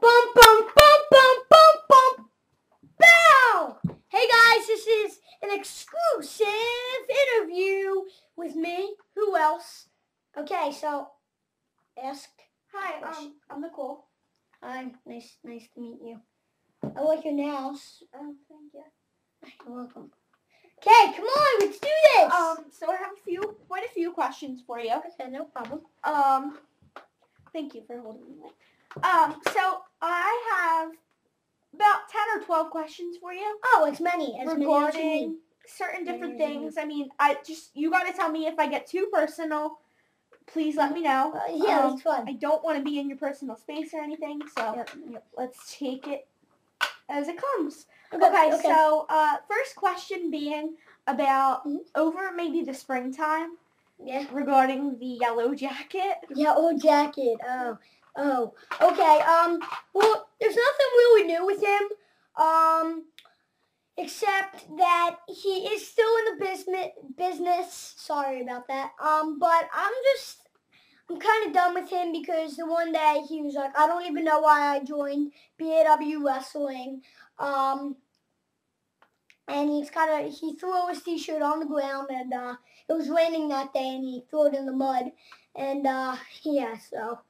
Bum, bum, bum, bum, bum, bum. Bow! Hey guys, this is an exclusive interview with me. Who else? Okay, so ask. Hi, I'm Nicole. Hi, nice to meet you. I like your nails. Thank you. You're welcome. Okay, come on, let's do this. So I have quite a few questions for you. Okay, no problem. Thank you for holding me. So I have about 10 or 12 questions for you. Oh, as many as you regarding need. certain different things. I mean, you got to tell me if I get too personal. Please let me know. Yeah, that's fun. I don't want to be in your personal space or anything, so Yep. let's take it as it comes. Okay. So first question being about over maybe the springtime. Yeah. Regarding the yellow jacket. Yellow jacket. Oh. Okay. Well, there's nothing really new with him. Except that he is still in the business. Sorry about that. But I'm kind of done with him because the one day he was like, I don't even know why I joined BAWWrestling. And he threw his t-shirt on the ground, and it was raining that day, and he threw it in the mud. And yeah, so.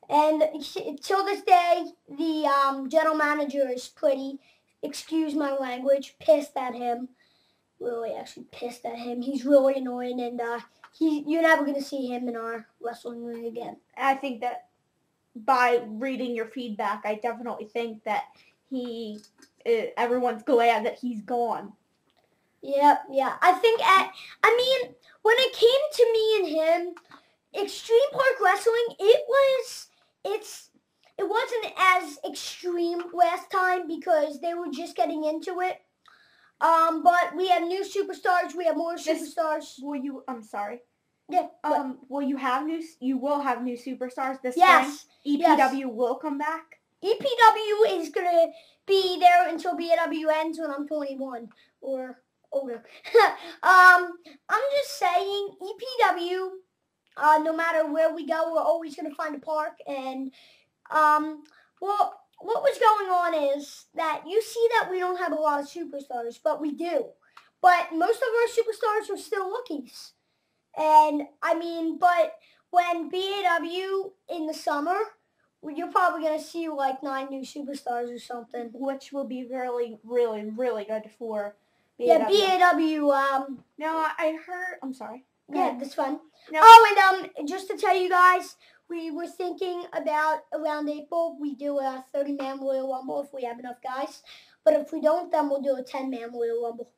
And till this day, the general manager is pretty, excuse my language, pissed at him. Really, actually pissed at him. He's really annoying, and you're never going to see him in our wrestling ring again. I think that by reading your feedback, I definitely think that everyone's glad that he's gone. Yeah. I mean, when it came to me and him, Extreme Park Wrestling, it wasn't as extreme last time because they were just getting into it. But we have new superstars. We have more superstars. I'm sorry. Yeah. You will have new superstars this spring? EPW will come back? EPW is going to be there until BAW ends when I'm 21 or older. I'm just saying, EPW, no matter where we go, we're always going to find a park. And, well, what was going on is that you see that we don't have a lot of superstars, but we do. But most of our superstars are still rookies. And, I mean, but when BAW in the summer, you're probably going to see like 9 new superstars or something. Which will be really, really, really good for BAW. Yeah, BAW. No, I heard, I'm sorry. Yeah, that's fun. No. Oh, and just to tell you guys, we were thinking about around April, we do a 30-man Royal Rumble if we have enough guys. But if we don't, then we'll do a 10-man Royal Rumble.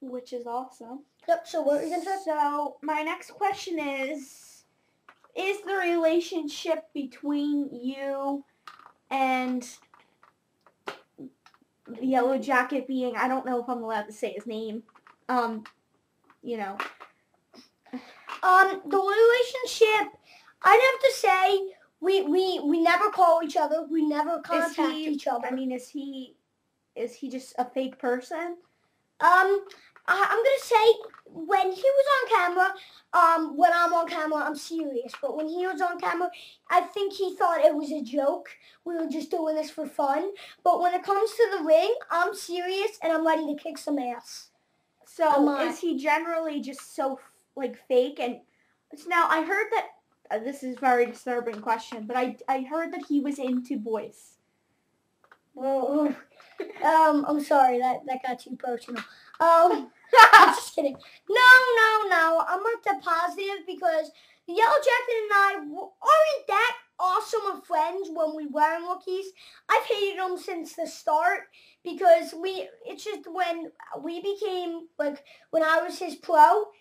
Which is awesome. Yep, so what are you going to say? So, my next question is the relationship between you and the Yellow Jacket being, I don't know if I'm allowed to say his name, you know. The relationship, I'd have to say, we never call each other. We never contact each other. I mean, is he just a fake person? I'm going to say when he was on camera, when I'm on camera, I'm serious. But when he was on camera, I think he thought it was a joke. We were just doing this for fun. But when it comes to the ring, I'm serious and I'm ready to kick some ass. So is he generally just so fake? And now I heard that this is a very disturbing question, but I heard that he was into boys. Well, I'm sorry that got too personal. I'm just kidding. No. I'm not that positive because the Yellow Jacket and I aren't that awesome of friends when we were rookies. I've hated him since the start because it's just when we became, when I was his pro,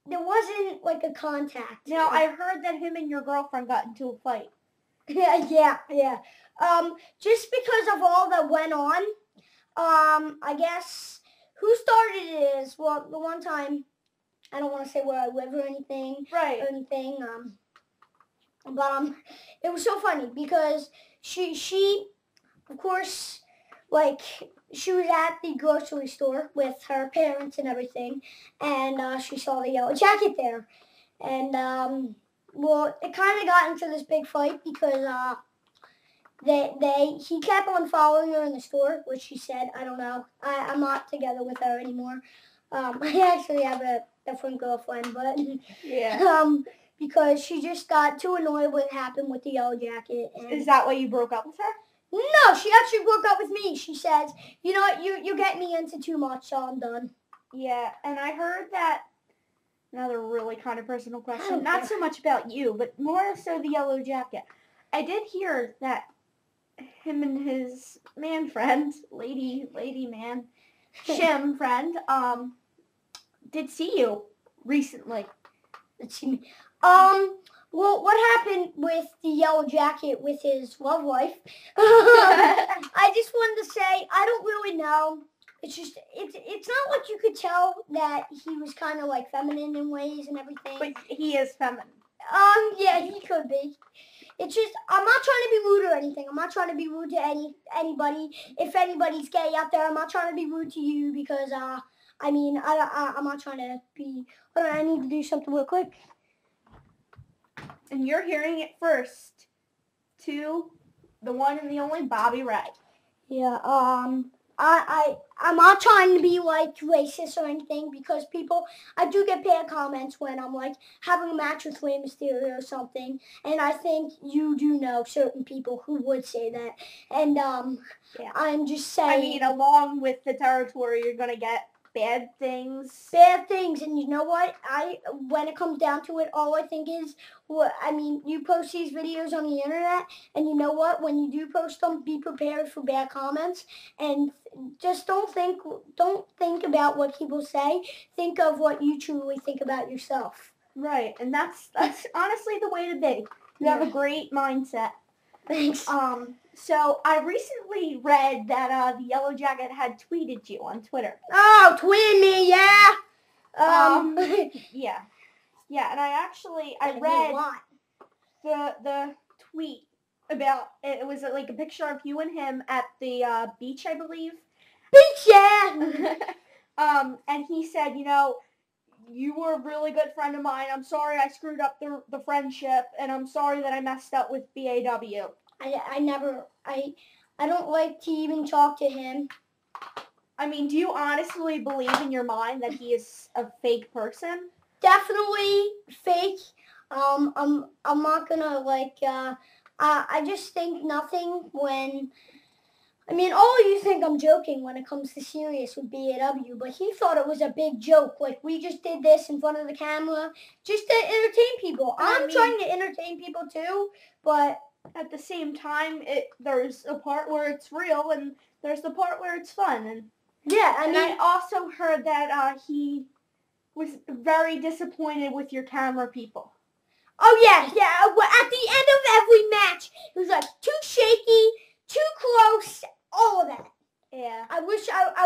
there wasn't, a contact. Now, I heard that him and your girlfriend got into a fight. Yeah. Just because of all that went on, I guess, who started it is, well, the one time, I don't want to say where I live or anything. Right. Or anything, but, it was so funny because she, of course, she was at the grocery store with her parents and everything, and she saw the Yellow Jacket there. And, well, it kind of got into this big fight because he kept on following her in the store, which she said, I don't know. I'm not together with her anymore. I actually have a different girlfriend, but yeah. Because she just got too annoyed what happened with the Yellow Jacket. And is that why you broke up with her? No, she actually broke up with me. She says, you know what, you get me into too much, so I'm done. Yeah, and I heard that, another really kind of personal question, not so much about you, but more so the Yellow Jacket. I did hear that him and his man friend, lady man, Shim friend, did see you recently. Let's see. Well, what happened with the Yellow Jacket with his love life? I just wanted to say I don't really know. It's just it's not like you could tell that he was kind of like feminine in ways and everything. But he is feminine. Yeah, he could be. It's just I'm not trying to be rude or anything. I'm not trying to be rude to anybody. If anybody's gay out there, I'm not trying to be rude to you because I'm not trying to be. Hold on, I need to do something real quick. And you're hearing it first to the one and the only Bobby Ray. Yeah, I'm not trying to be like racist or anything because I do get bad comments when I'm like having a match with Rey Mysterio or something, and I think you do know certain people who would say that, and yeah. I'm just saying. I mean, along with the territory, you're gonna get bad things, and you know what? When it comes down to it, all I think is, you post these videos on the internet, and you know what? When you do post them, be prepared for bad comments, and just don't think about what people say. Think of what you truly think about yourself. Right, and that's honestly the way to be. You have a great mindset. Thanks. So I recently read that the Yellow Jacket had tweeted you on Twitter. Oh, tweet me, yeah. Yeah, and I read the tweet about it was like a picture of you and him at the beach, I believe. Beach, yeah. And he said, you were a really good friend of mine. I'm sorry I screwed up the friendship, and I'm sorry that I messed up with BAW. I don't like to even talk to him. I mean, do you honestly believe in your mind that he is a fake person? Definitely fake. I'm not gonna I just think nothing when. All you think I'm joking when it comes to serious with BAW, but he thought it was a big joke. Like, we just did this in front of the camera just to entertain people. I'm trying to entertain people too, but at the same time, there's a part where it's real and there's the part where it's fun. And yeah, I also heard that he was very disappointed with your camera people. Oh, yeah. At the end of every match, it was like too shaky, too close, all of that. Yeah. I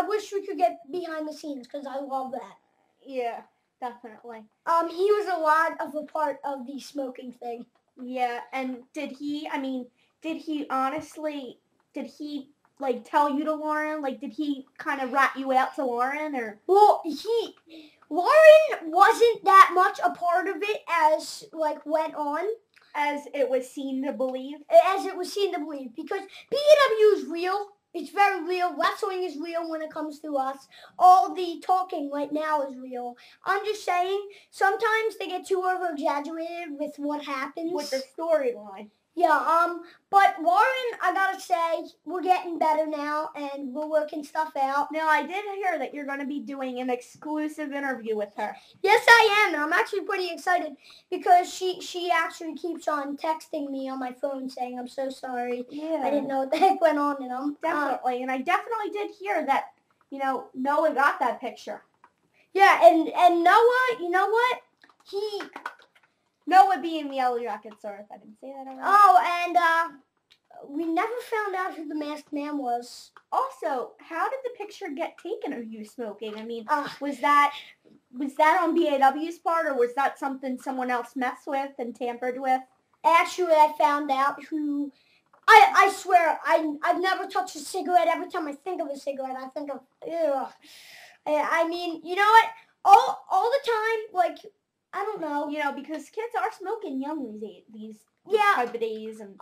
wish we could get behind the scenes because I love that. Yeah, definitely. He was a lot of a part of the smoking thing. Yeah, and did he honestly tell you to Lauren? Like, did he kind of rat you out to Lauren, or? Well, Lauren wasn't that much a part of it as went on. As it was seen to believe? As it was seen to believe, because BAW is real. It's very real. Wrestling is real when it comes to us. All the talking right now is real. I'm just saying, sometimes they get too over-exaggerated with what happens. With the storyline. Yeah, but Lauren, I gotta say, we're getting better now, and we're working stuff out. Now, I did hear that you're going to be doing an exclusive interview with her. Yes, I am, and I'm actually pretty excited, because she actually keeps on texting me on my phone saying, I'm so sorry. Yeah. I didn't know what the heck went on, and definitely, and I definitely did hear that, Noah got that picture. Yeah, and Noah, you know what? Noah being the Yellow Jacket, sorry if I didn't say that already. Oh, and we never found out who the masked man was. Also, how did the picture get taken of you smoking? Was that on BAW's part, or was that something someone else messed with and tampered with? Actually, I found out who. I swear, I've never touched a cigarette. Every time I think of a cigarette, I think of, ugh. You know what? All the time, I don't know. Because kids are smoking young these type of days. And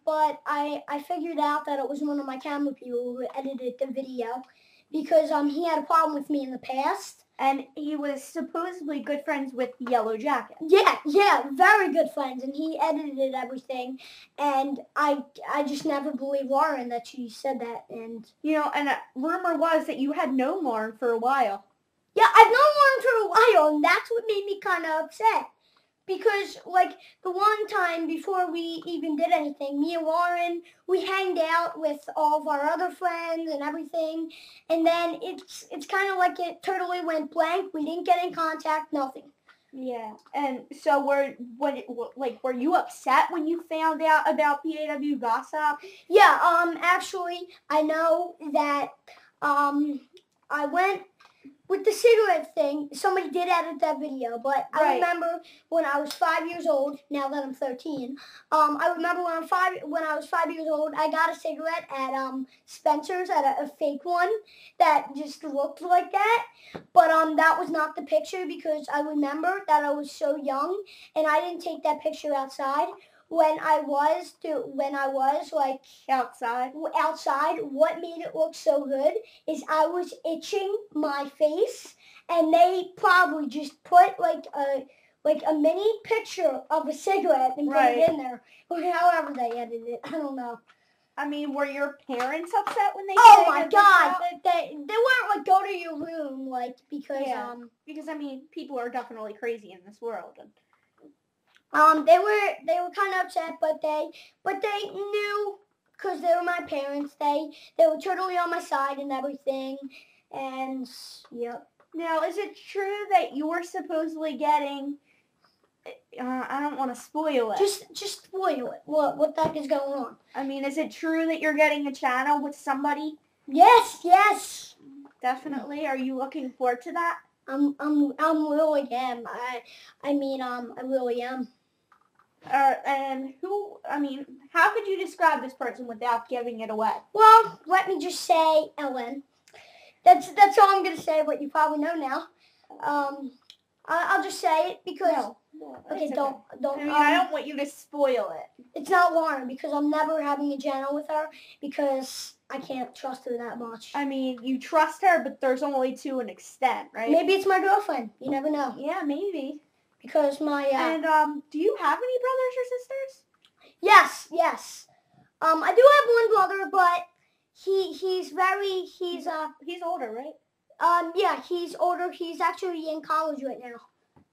but I figured out that it was one of my camera people who edited the video because he had a problem with me in the past. And he was supposedly good friends with Yellow Jacket. Yeah, very good friends, and he edited everything. And I just never believed Lauren that she said that. And and a rumor was that you had known Lauren for a while. Yeah, I've known Lauren for a while, and that's what made me kind of upset. Because, like, the one time before we even did anything, me and Lauren, we hanged out with all of our other friends and everything. And then it's kind of like it totally went blank. We didn't get in contact, nothing. Yeah. And so were you upset when you found out about BAW gossip? Yeah, actually, I know that I went with the cigarette thing, somebody did edit that video, but Right. I remember when I was 5 years old, now that I'm 13, I remember when I was 5 years old, I got a cigarette at Spencer's, at a fake one that just looked like that, but that was not the picture because I remember that I was so young, and I didn't take that picture outside. When I was like outside, what made it look so good is I was itching my face, and they probably just put like a mini picture of a cigarette and put it in there, or however they edited it. I don't know. I mean, were your parents upset when they? Oh my God! They weren't like, go to your room, like, because because I mean, people are definitely crazy in this world. And they were kind of upset, but they knew because they were my parents. They were totally on my side and everything, and yep. Now, is it true that you were supposedly getting? I don't want to spoil it. Just spoil it. What the heck is going on? I mean, is it true that you're getting a channel with somebody? Yes. Definitely. Are you looking forward to that? I'm really am. I really am. And who? I mean, how could you describe this person without giving it away? Well, let me just say Ellen. That's all I'm gonna say. But you probably know now. I'll just say it because. No, okay, don't. I mean, I don't want you to spoil it. It's not Lauren because I'm never having a channel with her because I can't trust her that much. I mean, you trust her, but there's only to an extent, right? Maybe it's my girlfriend. You never know. Yeah, maybe. Because my and do you have any brothers or sisters? Yes. I do have one brother, but he's older, right? Yeah, he's older. He's actually in college right now.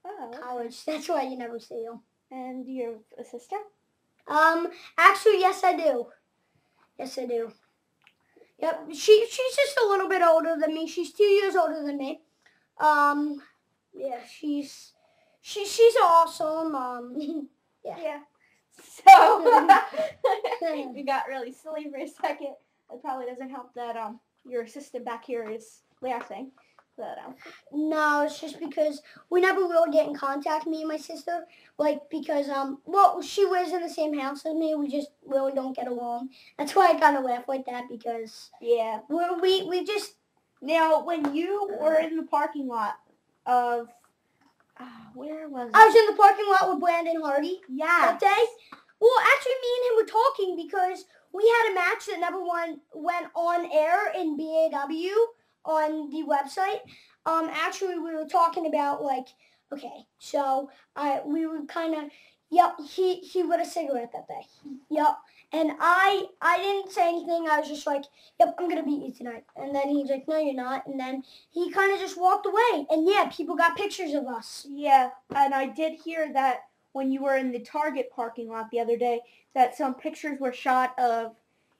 Oh, okay. College. That's why you never see him. And do you have a sister? Actually, yes, I do. Yep. She's just a little bit older than me. She's 2 years older than me. Yeah, she's awesome. Yeah. So we got really silly for a second. It probably doesn't help that your assistant back here is laughing. But no, it's just because we never really get in contact, me and my sister. Like, because well, she lives in the same house as me. We just really don't get along. That's why I kind of laugh like that because we just. Now, when you were in the parking lot of where was it? I was in the parking lot with Brandon Hardy. Yeah. That day. Well, actually, me and him were talking because we had a match that never went on air in BAW on the website. Actually, we were talking about, like, okay, so we were kind of, yep, he lit a cigarette that day. Yep. And I didn't say anything. I was just like, yep, I'm going to beat you tonight. And then he's like, no, you're not. And then he kind of just walked away. And yeah, people got pictures of us. Yeah, and I did hear that when you were in the Target parking lot the other day, that some pictures were shot of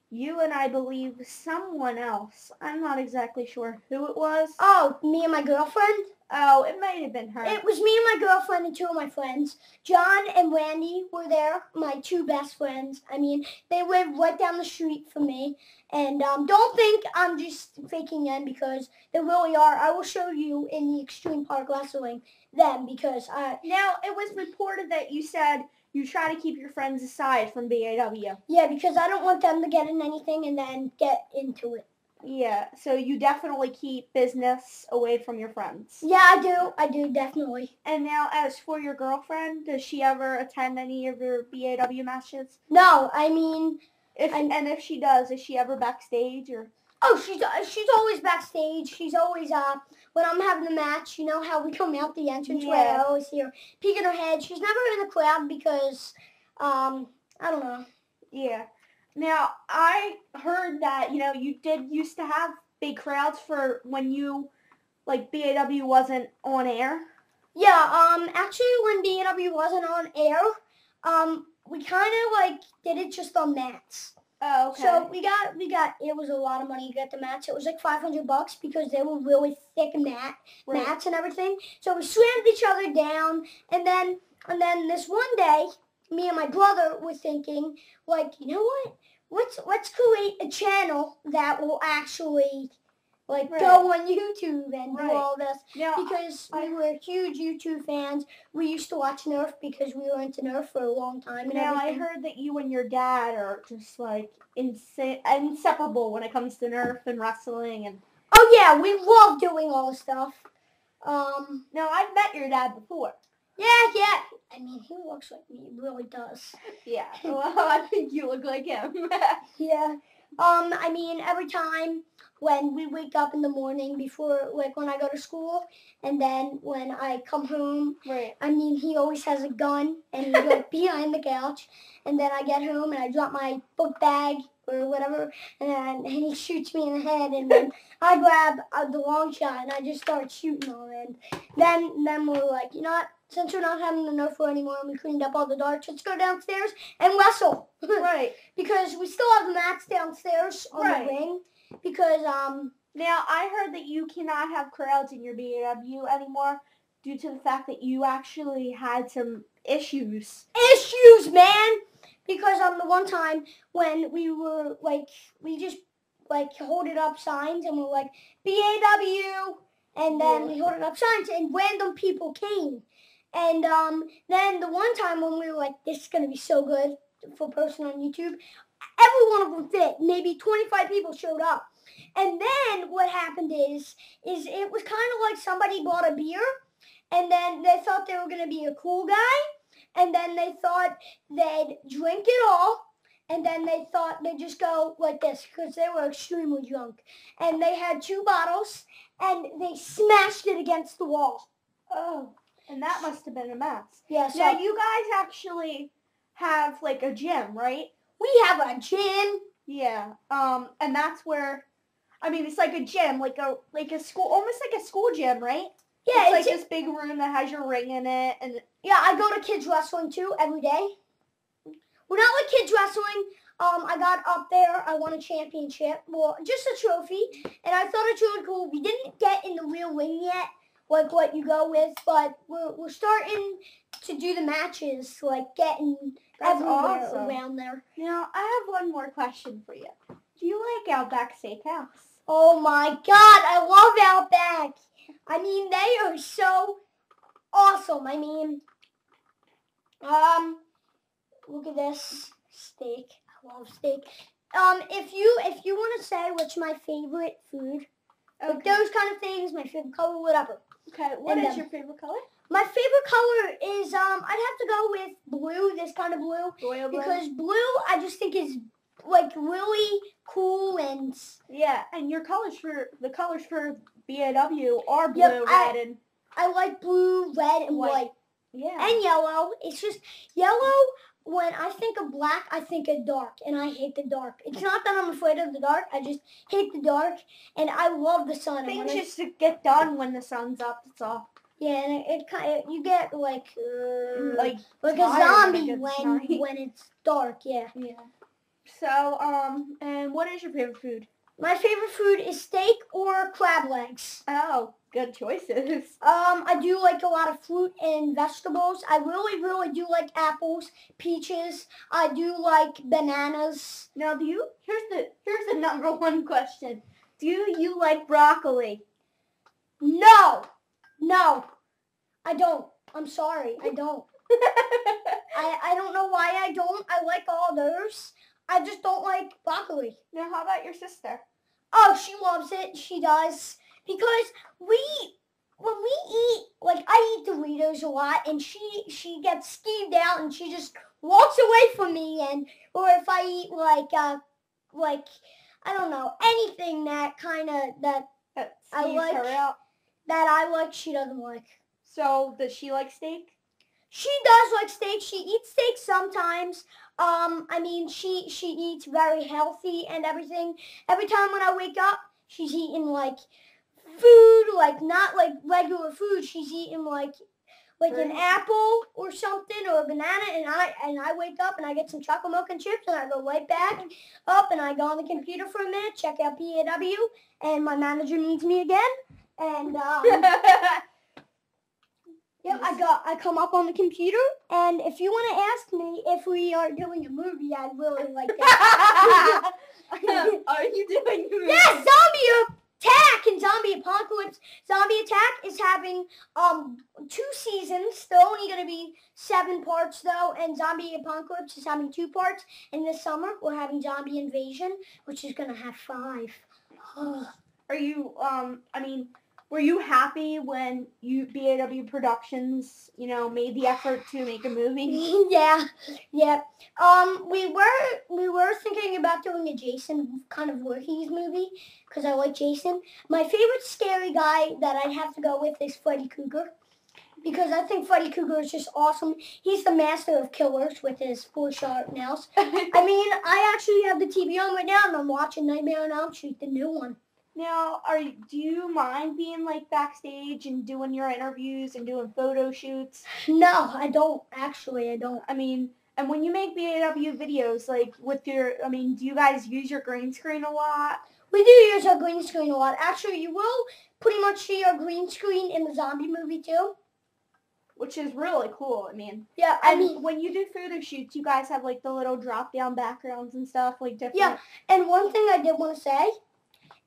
you and I believe someone else. I'm not exactly sure who it was. Oh, me and my girlfriend? Oh, it might have been her. It was me and my girlfriend and two of my friends. John and Randy were there, my two best friends. I mean, they live right down the street from me. And don't think I'm just faking them because they really are. I will show you in the Extreme Park Wrestling them because Now, it was reported that you said you try to keep your friends aside from BAW. Yeah, because I don't want them to get in anything and then get into it. Yeah, so you definitely keep business away from your friends. Yeah, I do, definitely. And now, as for your girlfriend, does she ever attend any of your BAW matches? No, I mean, If she does, is she ever backstage or? oh, she's always backstage. She's always when I'm having the match, you know how we come out the entranceway. I always see her peeking her head. She's never in the crowd because I don't know. Yeah. Now, I heard that, you did used to have big crowds for when you, like, BAW wasn't on air. Yeah, actually when BAW wasn't on air, we kind of like did it just on mats. Oh, okay. So we got it was a lot of money to get the mats. It was like $500 because they were really thick mats and everything. So we slammed each other down, and then this one day, me and my brother were thinking, like, you know what? Let's create a channel that will actually go on YouTube and do all this. Now, because we were huge YouTube fans. We used to watch Nerf because we were into Nerf for a long time. And now, everything. I heard that you and your dad are just, like, inseparable when it comes to Nerf and wrestling. And oh, yeah, we love doing all the stuff. Now, I've met your dad before. Yeah. I mean, he looks like me. He really does. Yeah. Well, I think you look like him. Yeah. I mean, every time when we wake up in the morning before, like, when I go to school, and then when I come home, I mean, he always has a gun, and he's, like, behind the couch, and then I get home, and I drop my book bag, or whatever, and he shoots me in the head, and then I grab the long shot, and I just start shooting him, and then we're like, you know what? Since we're not having the Nerf war anymore and we cleaned up all the darts, let's go downstairs and wrestle. Right. Because we still have the mats downstairs on the ring. Because, now, I heard that you cannot have crowds in your BAW anymore due to the fact that you actually had some issues. Issues, man! Because, the one time when we were, like, we just, like, holded up signs and we're like, BAW! And then we holded up signs and random people came. And then the one time when we were like, this is going to be so good for posting on YouTube, every one of them fit. Maybe 25 people showed up. And then what happened is it was kind of like somebody bought a beer, and then they thought they were going to be a cool guy, and then they thought they'd drink it all, and then they thought they'd just go like this because they were extremely drunk. And they had 2 bottles, and they smashed it against the wall. Oh. And that must have been a mess. Yeah, so now, you guys actually have, like, a gym, right? We have a gym. Yeah. And that's where, I mean, it's like a gym, like a school, almost like a school gym, right? Yeah, it's like this big room that has your ring in it. And yeah, I go to kids wrestling, too, every day. We're not like kids wrestling. I got up there. I won a championship. Well, just a trophy. And I thought it's really cool. We didn't get in the real ring yet, like what you go with, but we're starting to do the matches, like getting everywhere around there. Now, I have one more question for you. Do you like Outback Steakhouse? Oh my God, I love Outback. I mean, they are so awesome. I mean, look at this steak. I love steak. If you want to say what's my favorite food, like those kind of things, my favorite color, whatever. Okay, what is your favorite color? My favorite color is, I'd have to go with blue, this kind of blue. Royal blue? Because blue, I just think is, like, really cool and... Yeah, and the colors for BAW are blue, red, and... I like blue, red, and white. Yeah. And yellow. It's just, yellow, when I think of black, I think of dark, and I hate the dark. It's not that I'm afraid of the dark, I just hate the dark, and I love the sun. Things just get done when the sun's up, that's all. Yeah, and it kind of, you get like a zombie when it's dark, yeah. Yeah. So, and what is your favorite food? My favorite food is steak or crab legs. Oh, good choices. I do like a lot of fruit and vegetables. I really, really do like apples, peaches. I do like bananas. Now, here's the number one question. Do you like broccoli? No, I don't. I'm sorry, I don't. I don't know why I don't. I like all those. I just don't like broccoli. Now, how about your sister? Oh, she loves it. She does. Because when we eat, like, I eat Doritos a lot, and she gets skeeved out, and she just walks away from me, or if I eat, like, I don't know, anything that I like, her out. that I like, she doesn't like. So, does she like steak? She does like steak. She eats steak sometimes. I mean, she eats very healthy and everything. Every time when I wake up, she's eating like food, like not like regular food. She's eating like an apple or something, or a banana, and I wake up and I get some chocolate milk and chips, and I go right back up and I go on the computer for a minute, check out BAW, and my manager needs me again, and yep, I come up on the computer, and if you want to ask me if we are doing a movie, I'd really like that. Are you doing a movie? Yes, Zombie Attack and Zombie Apocalypse. Zombie Attack is having 2 seasons. They're only going to be 7 parts though, and Zombie Apocalypse is having 2 parts. And this summer we're having Zombie Invasion, which is going to have 5. Are you were you happy when BAW Productions, made the effort to make a movie? Yeah. We were thinking about doing a Jason kind of Voorhees movie, because I like Jason. My favorite scary guy that I'd have to go with is Freddy Krueger, because I think Freddy Krueger is just awesome. He's the master of killers with his 4 sharp nails. I mean, I actually have the TV on right now, and I'm watching Nightmare on Elm Street, the new one. Now, do you mind being like backstage and doing your interviews and doing photo shoots? No, I don't. Actually, I don't. I mean, and when you make BAW videos, like with do you guys use your green screen a lot? We do use our green screen a lot. Actually, you will pretty much see our green screen in the zombie movie too. Which is really cool. I mean, yeah. I mean, when you do photo shoots, you guys have like the little drop down backgrounds and stuff, like different. Yeah, and one thing I did want to say,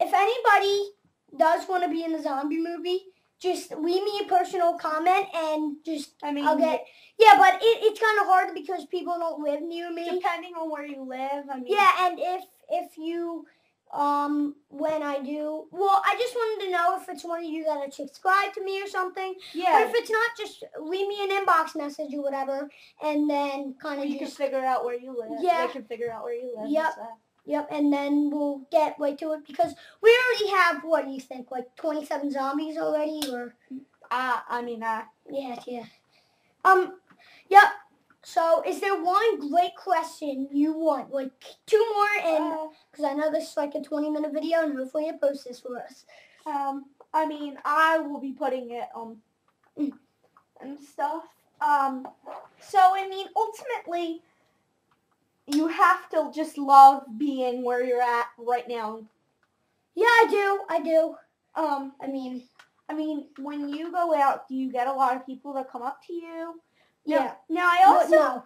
if anybody does want to be in the zombie movie, just leave me a personal comment and I'll get. Yeah, but it's kind of hard because people don't live near me. Depending on where you live, I mean. Yeah, and if you when I do, well, I just wanted to know if it's one of you that are subscribed to me or something. Yeah. But if it's not, just leave me an inbox message or whatever, and then kind of you can figure out where you live. Yeah. They can figure out where you live. Yep. Yep, and then we'll get right to it, because we already have, what do you think, like 27 zombies already, or? Yeah. Yep. So, is there one great question you want? Like 2 more, and because I know this is like a 20-minute video, and hopefully it posts this for us. I will be putting it on and stuff. Ultimately, you have to just love being where you're at right now. Yeah, I do. When you go out, do you get a lot of people that come up to you? Yeah. Now, I also...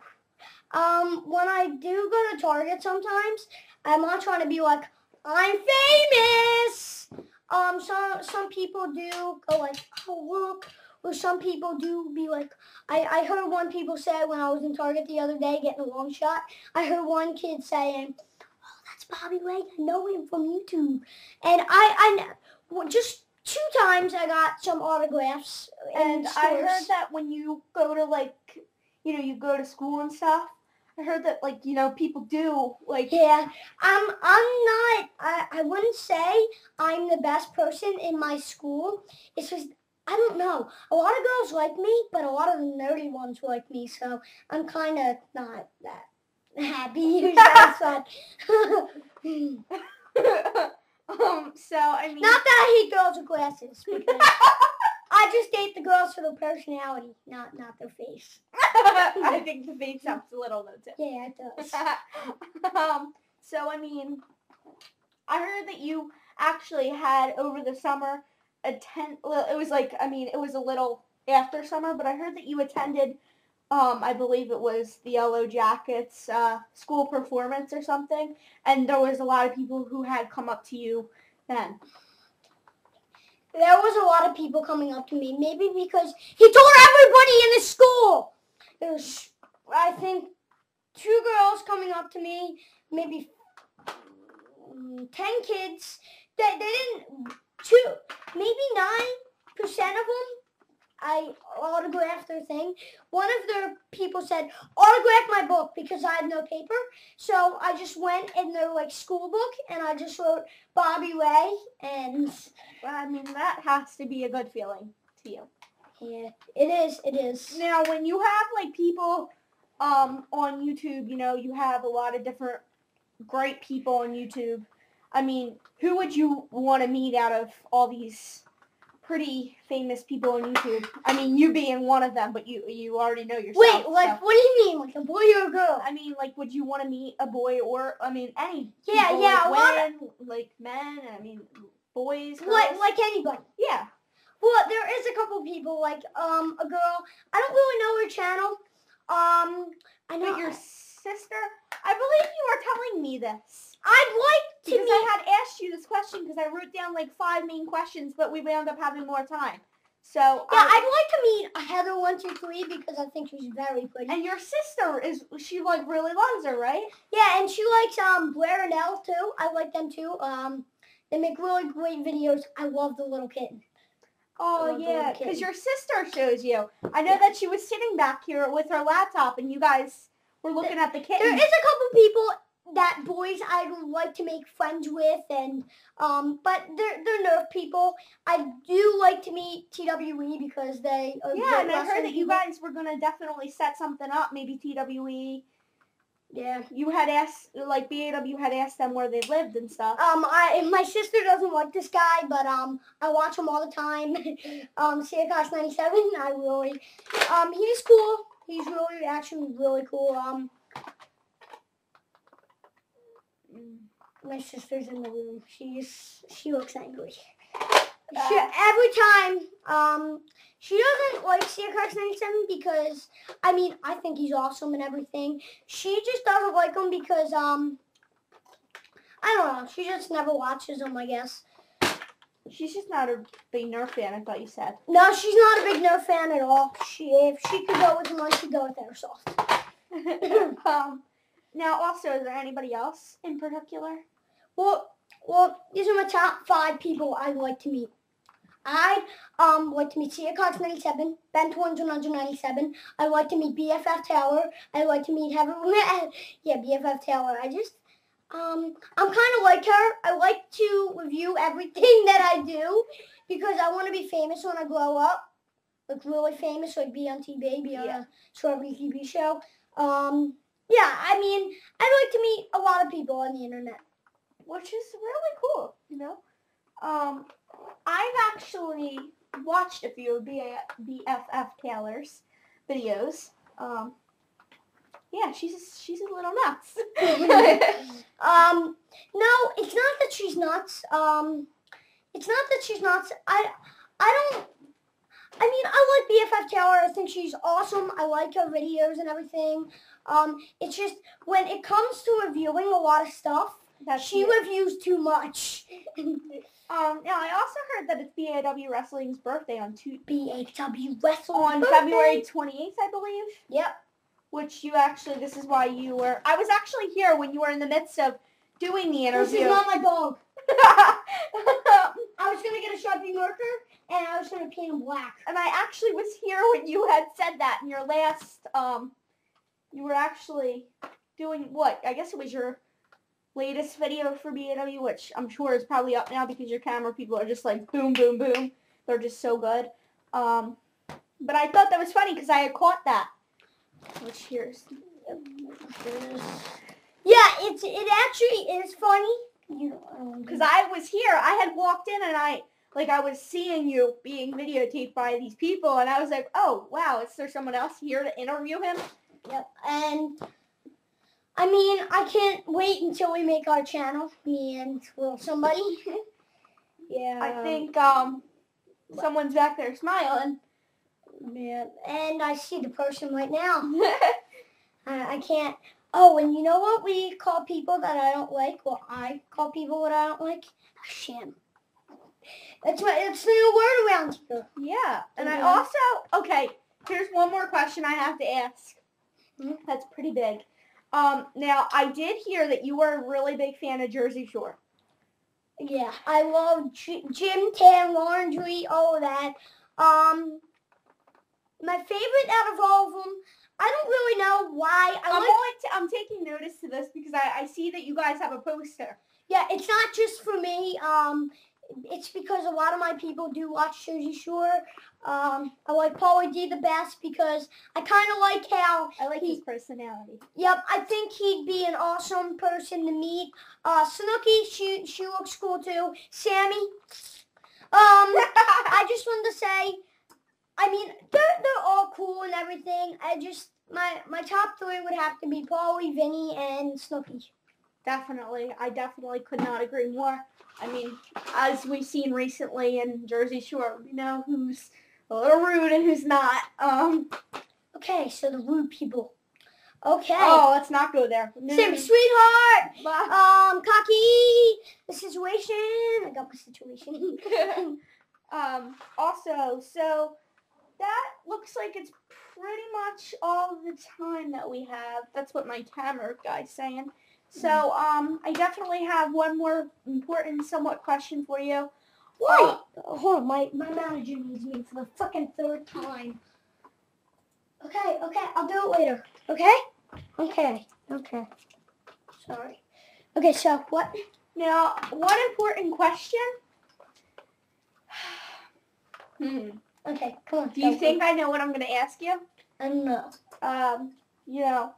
when I do go to Target sometimes, I'm not trying to be like, I'm famous. Some people do go like, oh, look. Or some people do be like, I heard one people say when I was in Target the other day getting a long shot, I heard one kid saying, oh, that's Bobby Ray. I know him from YouTube. And I just 2 times I got some autographs. And I heard that when you go to you go to school and stuff, I heard that people do Yeah, I'm not. I wouldn't say I'm the best person in my school. It's just, I don't know. A lot of girls like me, but a lot of the nerdy ones like me, so I'm kind of not that happy. That's fun. Not that I hate girls with glasses, because I just date the girls for their personality, not their face. I think the face helps a little though too. Yeah, it does. I heard that you actually had over the summer it was a little after summer, but I heard that you attended I believe it was the Yellow Jackets school performance or something, and there was a lot of people who had come up to you then. There was a lot of people coming up to me, maybe because he told everybody in the school. There's, I think, 2 girls coming up to me, maybe 10 kids they didn't. Maybe 9% of them. I autographed their thing. One of their people said, autograph my book because I had no paper. So I just went in their like school book and I just wrote Bobby Ray and Well, I mean, that has to be a good feeling to you. yeah, it is. Now, when you have like people on YouTube, you know, you have a lot of different great people on YouTube. I mean, who would you want to meet out of all these pretty famous people on YouTube? I mean, you being one of them, but you already know yourself. Wait, like, what do you mean? Like a boy or a girl? I mean, like, would you want to meet a boy or, I mean, any Yeah, people, yeah, like women, like men, I mean, boys, girls? Like anybody. Yeah. Well, there is a couple people, like, a girl. I don't really know her channel. I know. But your sister, I believe you were telling me this. I'd like to Because meet. I had asked you this question because I wrote down like 5 main questions, but we wound up having more time. So Yeah, I'd like to meet Heather 123 because I think she's very pretty. And your sister she like really loves her, right? Yeah, and she likes Blair and Elle too. I like them too. They make really great videos. I love the little kitten. Oh yeah, because your sister shows you. I know that she was sitting back here with her laptop, and you guys were looking at the kitten. There is a couple people that boys I'd like to make friends with, and but they're Nerf people. I do like to meet TWE because they are yeah, and I heard that people. you guys were gonna definitely set something up, maybe TWE. Yeah. You had asked, like, BAW had asked them where they lived and stuff. My sister doesn't like this guy, but I watch him all the time. Siercox 97. I really, he's cool. He's really actually really cool. My sister's in the room. She looks angry. Every time, she doesn't like Siercox 97 because, I mean, I think he's awesome and everything. She just doesn't like him because, I don't know. She just never watches him, I guess. She's just not a big Nerf fan, I thought you said. No, she's not a big Nerf fan at all. If she could go with one, she'd go with Airsoft. Now, also, is there anybody else in particular? Well, these are my top 5 people I'd like to meet. I'd like to meet Siercox 97, Ben 197. I'd like to meet BFF Tower. I'd like to meet BFF Tower. I'm kind of like her. I like to review everything that I do because I want to be famous when I grow up. Like really famous, like be on TV, be on a celebrity TV show. Yeah, I mean, I'd like to meet a lot of people on the internet. Which is really cool, you know. I've actually watched a few of BFF Taylor's videos. Yeah, she's a little nuts. No, it's not that she's nuts. It's not that she's nuts. I mean, I like BFF Taylor. I think she's awesome. I like her videos and everything. It's just when it comes to reviewing a lot of stuff, she reviews too much. Now I also heard that it's BAWWrestling's birthday on BAWWrestling on February 28th, I believe. Yep. Which you actually, this is why you were. I was actually here when you were in the midst of doing the interview. This is not my dog. I was gonna get a Sharpie marker and I was gonna paint him black. And I actually was here when you had said that in your last. You were actually doing what? I guess it was your latest video for BAW, which I'm sure is probably up now because your camera people are just like boom, boom, boom. They're just so good. But I thought that was funny because I had caught that. Which here's. Yeah, it actually is funny. Because I was here, I had walked in and I was seeing you being videotaped by these people, and I was like, oh wow, is there someone else here to interview him? Yep, and I mean, I can't wait until we make our channel, me and somebody. Yeah. I think someone's back there smiling. Yeah, and I see the person right now. I can't. Oh, and you know what we call people that I don't like? Well, I call people what I don't like a sham. It's the new word around here. Yeah, and I also, okay, here's one more question I have to ask. That's pretty big. Now, I did hear that you were a really big fan of Jersey Shore. Yeah, I love Jim, Tan, Laundry, all of that. My favorite out of all of them, I don't really know why. I'm taking notice to this because I see that you guys have a poster. Yeah, it's not just for me. It's because a lot of my people do watch Jersey Shore. I like Paulie D the best because I kind of like how I like his personality. Yep, I think he'd be an awesome person to meet. Snooki, she looks cool too. Sammy, I just wanted to say, I mean, they're all cool and everything. My top three would have to be Paulie, Vinny, and Snooki. Definitely. I definitely could not agree more. I mean, as we've seen recently in Jersey Shore, we know who's a little rude and who's not. Okay, so the rude people. Okay. Oh, let's not go there. Sammy, sweetheart. Cocky. The situation. I got my situation. Also, so that looks like it's pretty much all the time that we have. That's what my camera guy's saying. So, I definitely have one more important, somewhat question for you. Wait, hold on, my manager needs me for the fucking third time. Okay, I'll do it later. Okay. Sorry. Okay, so what? Now, one important question. Okay, come on. Do you think I know what I'm going to ask you? I don't know. You know.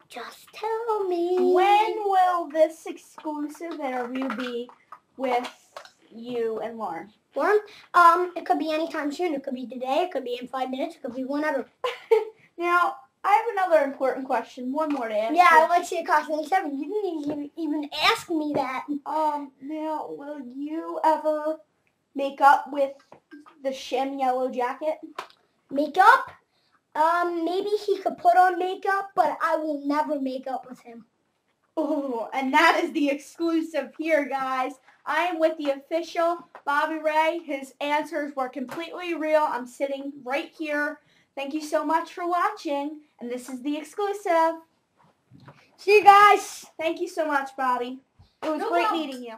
Just tell me. When will this exclusive interview be with you and Lauren? Lauren? It could be anytime soon. It could be today. It could be in 5 minutes. It could be whenever. Now, I have another important question. One more to ask. Yeah, I like to see it cost 27. You didn't even ask me that. Now, will you ever make up with the shim yellow jacket? Makeup? Maybe he could put on makeup, but I will never make up with him. Oh, and that is the exclusive here, guys. I am with the official Bobby Ray. His answers were completely real. I'm sitting right here. Thank you so much for watching, and this is the exclusive. See you guys. Thank you so much, Bobby. It was great meeting you.